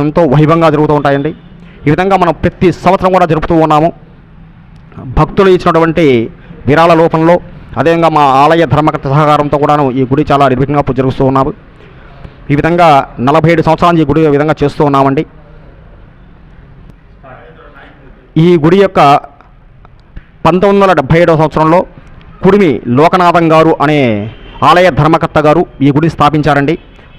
ఎంతో వైభవంగా జరుగుతూ ఉంటాయండి. ఈ విధంగా మనం ప్రతి సంవత్సరం కూడా జరుపుతూ ఉన్నాము. భక్తులు ఇచ్చినటువంటి విరాళ రూపంలో, అదేవిధంగా మా ఆలయ ధర్మకర్త సహకారంతో కూడాను ఈ గుడి చాలా నిర్విఘ్నంగా పూజ జరుగుతూ ఉన్నాము. ఈ విధంగా 47 సంవత్సరాల ఈ గుడి ఈ విధంగా చేస్తూ ఉన్నామండి. ఈ గుడి యొక్క 1977వ సంవత్సరంలో కుడిమి లోకనాథం గారు అనే ఆలయ ధర్మకర్త గారు ఈ గుడిని స్థాపించారండి.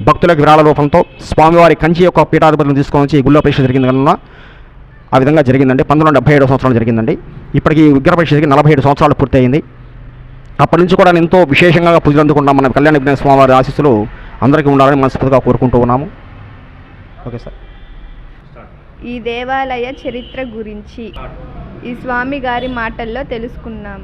భక్తులకు విరాళ రూపంతో స్వామివారి కంచి యొక్క పీఠాధిపతిని తీసుకొని వచ్చి ఈ గుడిలో ప్రతిష్ఠ జరిగింది కనుక ఆ విధంగా జరిగిందండి. 1977వ సంవత్సరంలో జరిగిందండి. ఇప్పటికి విగ్రహ ప్రతిష్ఠకి 47 సంవత్సరాలు పూర్తయింది. అప్పటి నుంచి కూడా ఎంతో విశేషంగా పూజలు అందుకుంటాం. మన కళ్యాణ విఘ్నేశ్వర స్వామివారి ఆశీస్సులు అందరికీ ఉండాలని మనస్ఫూర్తిగా కోరుకుంటూ ఉన్నాము. Okay sir. ఈ దేవాలయ చరిత్ర గురించి ఈ స్వామి గారి మాటల్లో తెలుసుకున్నాం.